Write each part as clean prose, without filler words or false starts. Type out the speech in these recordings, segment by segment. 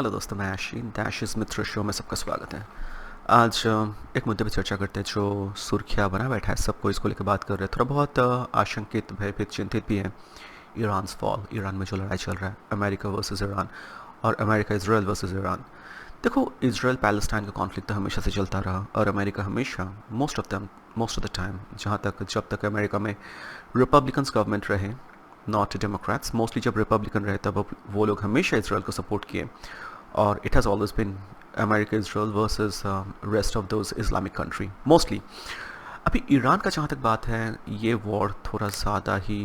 Hello दोस्तों, मैं आशीन dash मित्र show में सबका स्वागत है। आज एक मुद्दे पर चर्चा करते हैं जो सुर्खियाँ बना बैठा है, सबको इसको लेकर बात कर रहे हैं। थोड़ा बहुत आशंकित, भयभीत, चिंतित भी है। ईरान फॉल, ईरान में जो लड़ाई चल रहा है, अमेरिका वर्सेस ईरान और अमेरिका इसराइल वर्सेस ईरान। देखो, इसराइल पैलेस्टाइन का कॉन्फ्लिक्ट तो हमेशा से चलता रहा और अमेरिका हमेशा मोस्ट ऑफ द टाइम, जब तक अमेरिका में रिपब्लिकन्स गवर्नमेंट रहे, नॉट डेमोक्रेट्स, मोस्टली जब रिपब्लिकन रहे तब वो लोग हमेशा इसराइल को सपोर्ट किए। और it has always been America Israel versus rest of those Islamic country mostly. अभी ईरान का जहाँ तक बात है, ये वॉर थोड़ा ज़्यादा ही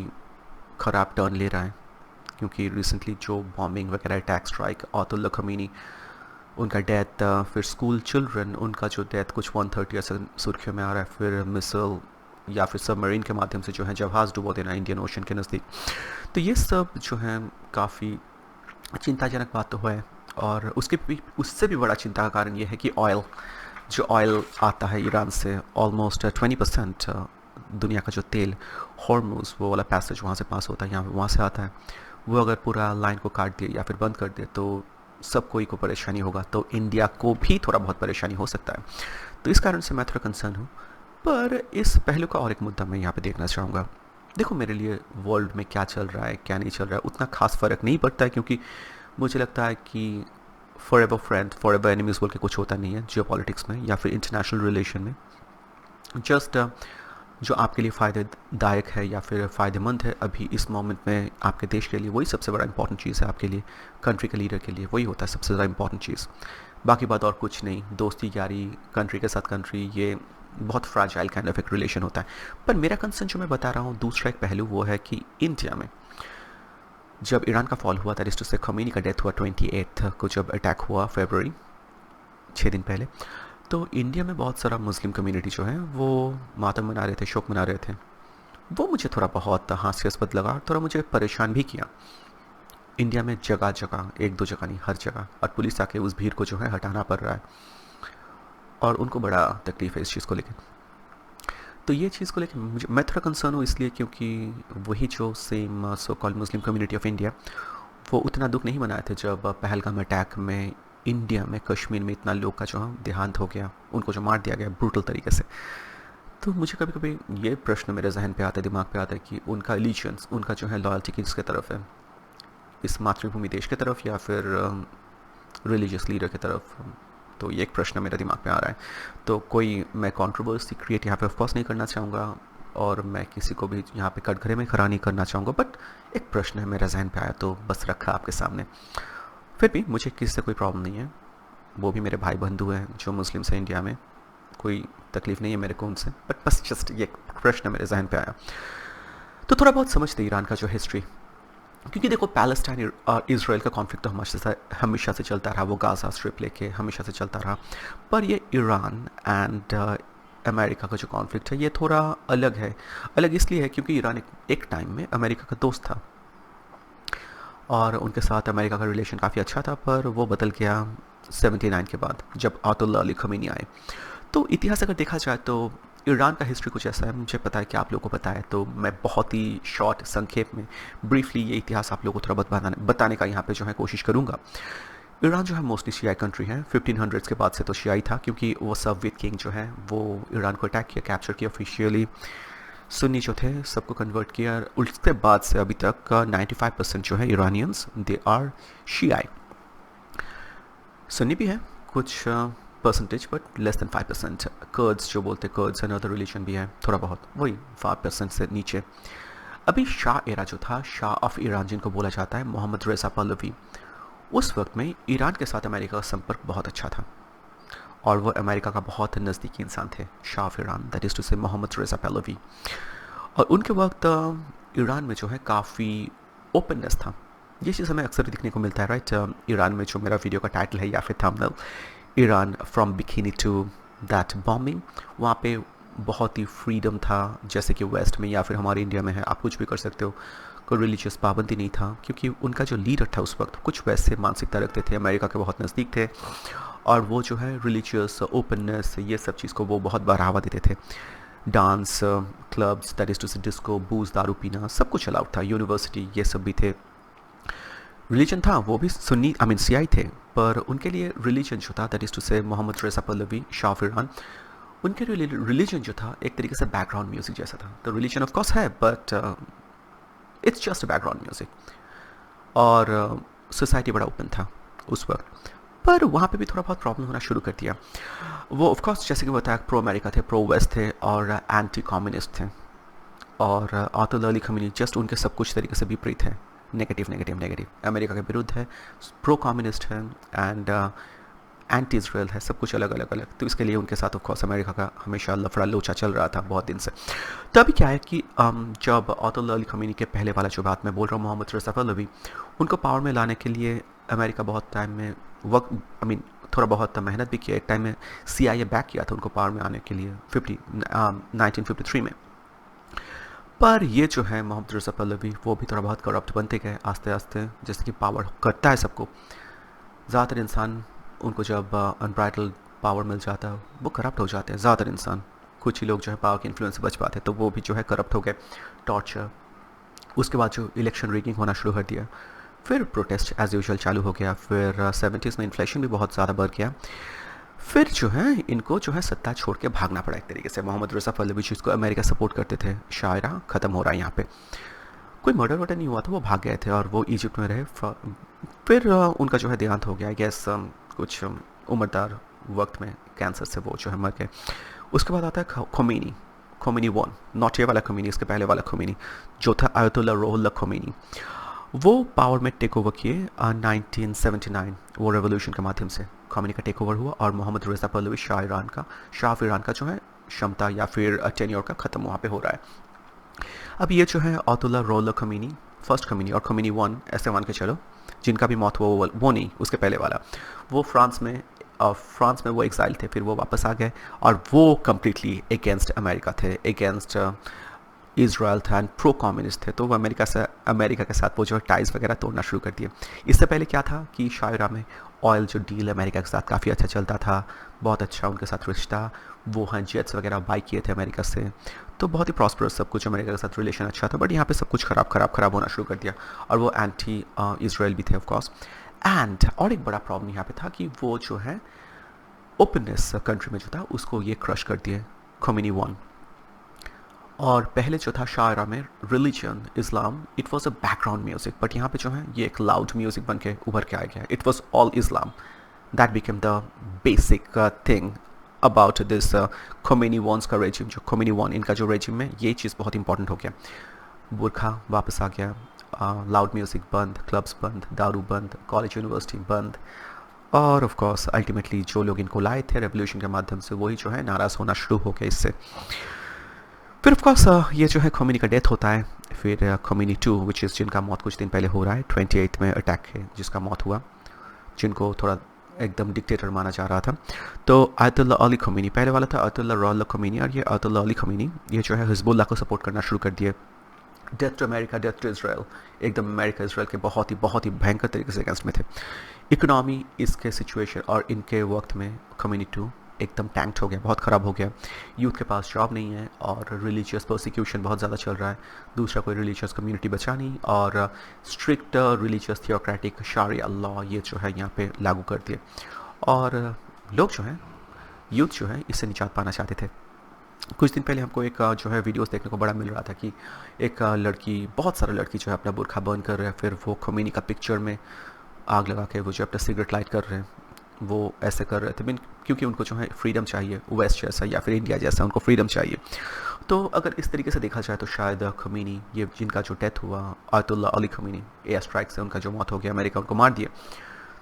ख़राब टर्न ले रहा है, क्योंकि रिसेंटली जो बॉम्बिंग वगैरह, अटैक, स्ट्राइक, आयतुल्ला खमीनी, उनका डेथ, फिर स्कूल चिल्ड्रन, उनका जो डेथ कुछ 130 ऐसे सुर्खियों में आ रहा है, फिर मिसल या फिर सबमरीन के माध्यम से जो है जहाज़ डुबो देना इंडियन ओशन के नज़दीक। तो ये सब जो है काफ़ी चिंताजनक बात तो है। और उससे भी बड़ा चिंता का कारण ये है कि ऑयल आता है ईरान से, ऑलमोस्ट 20% दुनिया का जो तेल, हॉर्मुज़ वो वाला पैसेज वहाँ से पास होता है, यहाँ वहाँ से आता है। वो अगर पूरा लाइन को काट दिए या फिर बंद कर दिए तो सब कोई को परेशानी होगा, तो इंडिया को भी थोड़ा बहुत परेशानी हो सकता है। तो इस कारण से मैं थोड़ा कंसर्न हूँ। पर इस पहलू का और एक मुद्दा मैं यहाँ पे देखना चाहूँगा। देखो, मेरे लिए वर्ल्ड में क्या चल रहा है, क्या नहीं चल रहा है, उतना खास फ़र्क नहीं पड़ता है, क्योंकि मुझे लगता है कि for ever friend for ever enemies बोल के कुछ होता नहीं है जियो पॉलिटिक्स में या फिर इंटरनेशनल रिलेशन में। जस्ट जो आपके लिए फ़ायदेदायक है या फिर फ़ायदेमंद है अभी इस मोमेंट में आपके देश के लिए, वही सबसे बड़ा इंपॉर्टेंट चीज़ है। आपके लिए, कंट्री के लीडर के लिए वही होता है सबसे ज़्यादा इंपॉर्टेंट चीज़। बाकी बात और कुछ नहीं। दोस्ती यारी, कंट्री के साथ कंट्री, ये बहुत फ्राजाइल काइंड ऑफ एक रिलेशन होता है। पर मेरा कंसर्न जो मैं बता रहा हूँ, दूसरा एक पहलू वो है कि इंडिया में जब ईरान का फॉल हुआ, दैट इज टू से खमीनी का डेथ हुआ 28 को, जब अटैक हुआ फरवरी 6 दिन पहले, तो इंडिया में बहुत सारा मुस्लिम कम्युनिटी जो है वो मातम मना रहे थे, शोक मना रहे थे। वो मुझे थोड़ा बहुत हास्यास्पद लगा और थोड़ा मुझे परेशान भी किया। इंडिया में जगह जगह, एक दो जगह नहीं, हर जगह, और पुलिस आके उस भीड़ को जो है हटाना पड़ रहा है और उनको बड़ा तकलीफ है इस चीज़ को लेकर। तो ये चीज़ को लेकर मैं थोड़ा कंसर्न हूँ, इसलिए क्योंकि वही जो same so called Muslim community of India, वो उतना दुख नहीं मनाए थे जब पहलगाम अटैक में इंडिया में कश्मीर में इतना लोग का जो देहांत हो गया, उनको जो मार दिया गया ब्रूटल तरीके से। तो मुझे कभी कभी ये प्रश्न मेरे जहन पे आता है, दिमाग पे आता है कि उनका एलिजियंस, उनका जो है लॉयल्टी किसके तरफ है, इस मातृभूमि देश की तरफ या फिर रिलीजियस लीडर की तरफ। तो ये एक प्रश्न मेरे दिमाग में आ रहा है। तो कोई मैं कंट्रोवर्सी क्रिएट यहाँ पे ऑफकोर्स नहीं करना चाहूँगा और मैं किसी को भी यहाँ पे कटघरे में खड़ा नहीं करना चाहूँगा, बट एक प्रश्न है मेरे जहन पे आया तो बस रखा आपके सामने। फिर भी मुझे किसी से कोई प्रॉब्लम नहीं है, वो भी मेरे भाई बंधु हैं जो मुस्लिम से इंडिया में, कोई तकलीफ़ नहीं है मेरे को उनसे, बट बस जस्ट ये प्रश्न मेरे जहन पे आया। तो थोड़ा बहुत समझते ईरान का जो हिस्ट्री, क्योंकि देखो पैलेस्टाइन और इसराइल का कॉन्फ्लिक्ट तो हमेशा से चलता रहा, वो गाज़ा स्ट्रिप लेके हमेशा से चलता रहा। पर ये ईरान एंड अमेरिका का जो कॉन्फ्लिक्ट है ये थोड़ा अलग है। अलग इसलिए है क्योंकि ईरान एक टाइम में अमेरिका का दोस्त था और उनके साथ अमेरिका का रिलेशन काफ़ी अच्छा था, पर वो बदल गया 79 के बाद जब आयतुल्ला अली खमीनी आए। तो इतिहास अगर देखा जाए तो ईरान का हिस्ट्री कुछ ऐसा है, मुझे पता है कि आप लोगों को पता है, तो मैं बहुत ही शॉर्ट संक्षेप में ब्रीफली ये इतिहास आप लोगों को थोड़ा बहुत बताने का यहाँ पे जो है कोशिश करूँगा। ईरान जो है मोस्टली शियाई कंट्री है, 1500s के बाद से तो शियाई था, क्योंकि वो सफविद किंग जो है वो ईरान को अटैक किया, कैप्चर किया ऑफिशियली। सुन्नी जो थे सबको कन्वर्ट किया, उसके बाद से अभी तक 95% जो है ईरानियंस दे आर शियाई। सुन्नी भी है कुछ percentage, but less than 5%। Curds जो बोलते हैं, कर्ड्स एंड अदर रिलीजन भी है थोड़ा बहुत, वही 5% से नीचे। अभी शाह एरा जो था, शाह ऑफ ईरान जिनको बोला जाता है, मोहम्मद रेज़ा पहलवी, उस वक्त में ईरान के साथ अमेरिका का संपर्क बहुत अच्छा था और वो अमेरिका का बहुत नज़दीकी इंसान थे, Shah of Iran, that is to say Mohammad Reza Pahlavi. और उनके वक्त ईरान में जो है काफ़ी ओपननेस था। ये चीज़ हमें अक्सर दिखने को मिलता है, राइट। ईरान में जो मेरा वीडियो का टाइटल है या फिर thumbnail, Iran from bikini to that bombing, वहाँ पे बहुत ही फ्रीडम था, जैसे कि वेस्ट में या फिर हमारे इंडिया में है, आप कुछ भी कर सकते हो, कोई रिलीजियस पाबंदी नहीं था, क्योंकि उनका जो लीडर था उस वक्त कुछ वैसे मानसिकता रखते थे, अमेरिका के बहुत नज़दीक थे और वो जो है रिलीजियस ओपननेस, ये सब चीज़ को वो बहुत बढ़ावा देते थे। Dance clubs, that is to say disco, booze, दारू पीना, सब कुछ अलाउड था, यूनिवर्सिटी, ये सब भी थे। रिलीजन था वो भी सुन्नी आई मीन सियाई थे, पर उनके लिए रिलीजन जो था that is to say Mohammad Raza Pahlavi, Shah of Iran, उनके लिए रिलीजन जो था एक तरीके से बैकग्राउंड म्यूज़िक जैसा था। तो रिलीजन ऑफ कोर्स है but it's just background music. और सोसाइटी बड़ा ओपन था उस वक्त, पर वहाँ पे भी थोड़ा बहुत प्रॉब्लम होना शुरू कर दिया। वो ऑफ कोर्स जैसे कि बताया प्रो अमेरिका थे, प्रो वेस्ट थे और एंटी कम्युनिस्ट थे। और आयतुल्लाह अली खमीनी जस्ट उनके सब कुछ तरीके से विपरीत है, नेगेटिव नेगेटिव नेगेटिव, अमेरिका के विरुद्ध है, प्रो कम्युनिस्ट है एंड एंटी इसराइल है, सब कुछ अलग अलग अलग। तो इसके लिए उनके साथ ऑफ कोर्स अमेरिका का हमेशा लफड़ा लोचा चल रहा था बहुत दिन से। तो अभी क्या है कि जब आयतुल्लाह अली खमीनी के पहले वाला जो बात मैं बोल रहा हूँ, मोहम्मद रज़ा पहलवी, उनको पावर में लाने के लिए अमेरिका बहुत टाइम में वक्त आई मीन थोड़ा बहुत मेहनत भी किया। एक टाइम में CIA बैक किया था उनको पावर में आने के लिए 1953 में। पर ये जो है मोहम्मद रज़ा पहलवी वो भी थोड़ा बहुत करप्ट बनते गए आस्ते आस्ते, जैसे कि पावर करता है सबको। ज़्यादातर इंसान उनको जब अनब्राइटल्ड पावर मिल जाता है वो करप्ट हो जाते हैं ज़्यादातर इंसान। कुछ ही लोग जो है पावर के इन्फ्लुएंस से बच पाते तो वो भी जो है करप्ट हो गए। टॉर्चर, उसके बाद जो इलेक्शन रिगिंग होना शुरू कर दिया, फिर प्रोटेस्ट एज यूजुअल चालू हो गया, फिर 70s में इन्फ्लेशन भी बहुत ज़्यादा बढ़ गया। फिर जो है इनको जो है सत्ता छोड़ के भागना पड़ा एक तरीके से। मोहम्मद रज़ा पहलवी जिसको अमेरिका सपोर्ट करते थे, शायरा ख़त्म हो रहा है यहाँ पे, कोई मर्डर वर्डर नहीं हुआ था, वो भाग गए थे और वो इजिप्ट में रहे। फिर उनका जो है देहांत हो गया आई गेस, कुछ उम्रदार वक्त में कैंसर से वो जो है मर गए। उसके बाद आता है खोमेनी, खोमेनी वन, नॉट ये वाला खोमेनी, इसके पहले वाला खोमेनी जो था आयतुल्लाह रूहुल्लाह खोमेनी। वो पावर में टेक ओवर किए 1979, वो रेवोल्यूशन के माध्यम से खोमेनी का टेक ओवर हुआ और मोहम्मद रज़ा पहलवी शाह ऑफ ईरान का जो है क्षमता या फिर टेन्योर का ख़त्म वहाँ पे हो रहा है। अब ये जो है Ayatollah Ruhullah Khomeini, first Khomeini और खोमेनी वन, ऐसे मान के चलो, जिनका भी मौत हुआ वो नहीं, उसके पहले वाला, वो फ्रांस में वो एग्जाइल थे, फिर वो वापस आ गए और वो कम्प्लीटली अगेंस्ट अमेरिका थे, अगेंस्ट इज़राइल था एंड प्रो कम्युनिस्ट थे। तो वो अमेरिका के साथ वो जो टाइज़ वगैरह तोड़ना शुरू कर दिए। इससे पहले क्या था कि शायरा में ऑयल जो डील अमेरिका के साथ काफ़ी अच्छा चलता था, बहुत अच्छा उनके साथ रिश्ता, वो हाँ जेट्स वगैरह बाई किए थे अमेरिका से, तो बहुत ही प्रॉस्परस सब कुछ, अमेरिका के साथ रिलेशन अच्छा था। बट यहाँ पे सब कुछ खराब होना शुरू कर दिया और वो एंटी इसराइल भी थे ऑफ कोर्स। एंड और एक बड़ा प्रॉब्लम यहाँ पे था कि वो जो है ओपननेस कंट्री में जो था उसको ये क्रश कर दिए खोमेनी वन। और पहले जो था शायरा में religion Islam, it was a background music, but यहाँ पे जो है ये एक लाउड म्यूजिक बन के उभर के आ गया। It was all Islam, that became the basic thing about this Khomeini वॉन्स का रेजिम। जो खोमेनी वॉन इनका जो रेजिम है, ये चीज़ बहुत इंपॉर्टेंट हो गया। बुरखा वापस आ गया, लाउड म्यूज़िक बंद, क्लब्स बंद, दारू बंद, कॉलेज यूनिवर्सिटी बंद, और ऑफ कोर्स अल्टीमेटली जो लोग इनको लाए थे रेवोल्यूशन के माध्यम से वही जो है नाराज़ होना शुरू हो गया इससे। फिर ऑफ कोर्स ये जो है खोमेनी का डेथ होता है। फिर खोमेनी टू विच इज़ जिनका मौत कुछ दिन पहले हो रहा है, 28 में अटैक है जिसका मौत हुआ, जिनको थोड़ा एकदम डिक्टेटर माना जा रहा था। तो आयतुल्लाह अली खमीनी पहले वाला था, आयतुल्लाह रूहुल्लाह खमीनी, और ये आयतुल्लाह अली खमीनी ये जो है हिजबुल्लाह को सपोर्ट करना शुरू कर दिए। Death to America, death to Israel, एकदम अमेरिका इसराइल के बहुत ही भयंकर तरीके से अगेंस्ट में थे। इकोनॉमी इसके सिचुएशन और इनके वक्त में खोमेनी टू एकदम टैंक्ड हो गया, बहुत ख़राब हो गया। यूथ के पास जॉब नहीं है और रिलीजियस प्रोसिक्यूशन बहुत ज़्यादा चल रहा है, दूसरा कोई रिलीजियस कम्युनिटी बचा नहीं, और strict religious theocratic Shariya law ये जो है यहाँ पे लागू कर दिए। और लोग जो हैं, यूथ जो है इससे निजात पाना चाहते थे। कुछ दिन पहले हमको एक जो है वीडियोस देखने को बड़ा मिल रहा था कि एक लड़की, बहुत सारे लड़की जो है अपना बुरखा बर्न कर रहे हैं, फिर वो खोमेनी का पिक्चर में आग लगा के वो जो अपना सिगरेट लाइट कर रहे हैं, वो ऐसे कर रहे थे मीन क्योंकि उनको जो है फ्रीडम चाहिए, वेस्ट जैसा या फिर इंडिया जैसा उनको फ्रीडम चाहिए। तो अगर इस तरीके से देखा जाए तो शायद खोमेनी, ये जिनका जो डेथ हुआ Ayatollah Ali Khomeini, air strike से उनका जो मौत हो गया, अमेरिका उनको मार दिया,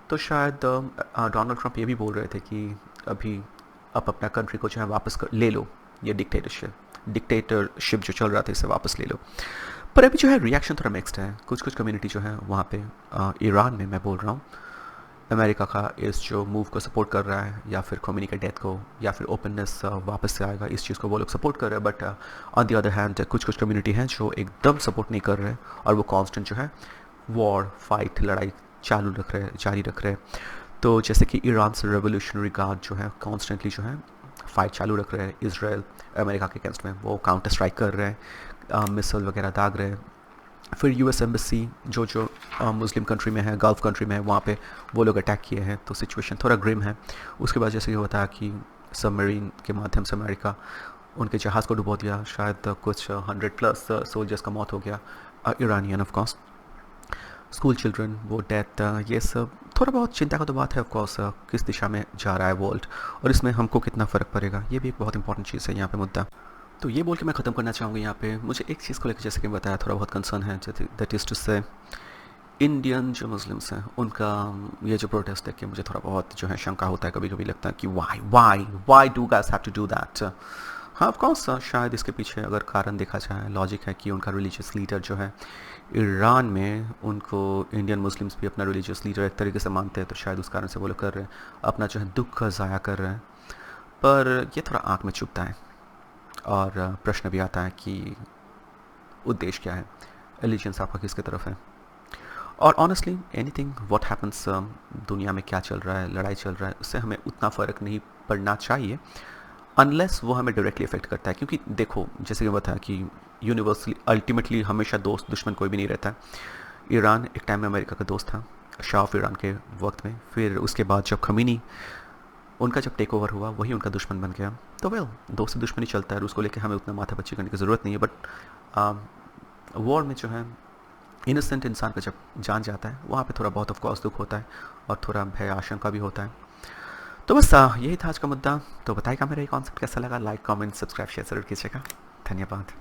तो शायद डोनाल्ड ट्रंप ये भी बोल रहे थे कि अभी आप अपना कंट्री को जो है वापस ले लो, ये डिक्टेटरशिप जो चल रहा था इसे वापस ले लो। पर अभी जो है रिएक्शन थोड़ा मिक्स्ड है। कुछ कम्युनिटी जो है वहाँ पे ईरान में मैं बोल रहा हूँ, अमेरिका का इस जो मूव को सपोर्ट कर रहा है, या फिर खोमेनी के डेथ को, या फिर ओपननेस वापस से आएगा, इस चीज़ को वो लोग सपोर्ट कर रहे हैं। But on the other hand कुछ कम्युनिटी हैं जो एकदम सपोर्ट नहीं कर रहे हैं और वो कांस्टेंट जो है वॉर फाइट, लड़ाई जारी रख रहे हैं। तो जैसे कि ईरान से रेवोल्यूशनरी गार्ड जो है कॉन्स्टेंटली जो है फाइट चालू रख रहे हैं इसराइल अमेरिका के अगेंस्ट में, वो काउंटर स्ट्राइक कर रहे हैं, मिसल वगैरह दाग रहे हैं। फिर यूएस एम्बेसी जो जो मुस्लिम कंट्री में है, गल्फ़ कंट्री में है, वहाँ पे वो लोग अटैक किए हैं, तो सिचुएशन थोड़ा ग्रिम है। उसके बाद जैसे ये बताया कि सबमरीन के माध्यम से अमेरिका उनके जहाज़ को डुबो दिया, शायद कुछ 100+ सोल्जर्स का मौत हो गया, Iranian of course. School children वो डेथ, ये सब थोड़ा बहुत चिंता का तो बात है ऑफ कोर्स, किस दिशा में जा रहा है वर्ल्ड और इसमें हमको कितना फ़र्क पड़ेगा, ये भी एक बहुत इंपॉर्टेंट चीज़ है यहाँ पे मुद्दा। तो ये बोल के मैं ख़त्म करना चाहूँगा यहाँ पे। मुझे एक चीज़ को लेकर जैसे कि बताया थोड़ा बहुत कंसर्न है, दैट इज़ टू से इंडियन जो मुस्लिम्स हैं उनका ये जो प्रोटेस्ट देख के मुझे थोड़ा बहुत जो है शंका होता है, कभी कभी लगता है कि why why why do guys have to do that. हाँ ऑफ कोर्स शायद इसके पीछे अगर कारण देखा जाए, लॉजिक है कि उनका रिलीजियस लीडर जो है ईरान में, उनको इंडियन मुस्लिम्स भी अपना रिलीजियस लीडर एक तरीके से मानते हैं, तो शायद उस कारण से वो लोग कर रहे हैं, अपना जो है दुख ज़ाया कर रहे हैं। पर ये थोड़ा आँख में चुभता है और प्रश्न भी आता है कि उद्देश्य क्या है, एलिजेंस आपका किसकी तरफ है। और ऑनेस्टली एनीथिंग व्हाट हैपन्स, दुनिया में क्या चल रहा है, लड़ाई चल रहा है, उससे हमें उतना फ़र्क नहीं पड़ना चाहिए अनलेस वो हमें डायरेक्टली इफेक्ट करता है। क्योंकि देखो जैसे कि बताया कि यूनिवर्सली अल्टीमेटली हमेशा दोस्त दुश्मन कोई भी नहीं रहता है। ईरान एक टाइम में अमेरिका का दोस्त था, शाह ऑफ ईरान के वक्त में, फिर उसके बाद जब खमीनी उनका जब टेक ओवर हुआ वही उनका दुश्मन बन गया। तो वेल दोस्त से दुश्मनी चलता है, उसको लेकर हमें उतना माथापच्ची करने की ज़रूरत नहीं है। बट वॉर में जो है इनोसेंट इंसान का जब जान जाता है वहाँ पे थोड़ा बहुत ऑफ कोर्स दुख होता है और थोड़ा भय आशंका भी होता है। तो बस यही था आज का मुद्दा। तो बताइएगा मेरा ये कॉन्सेप्ट कैसा लगा, लाइक कमेंट सब्सक्राइब शेयर ज़रूर कीजिएगा। धन्यवाद।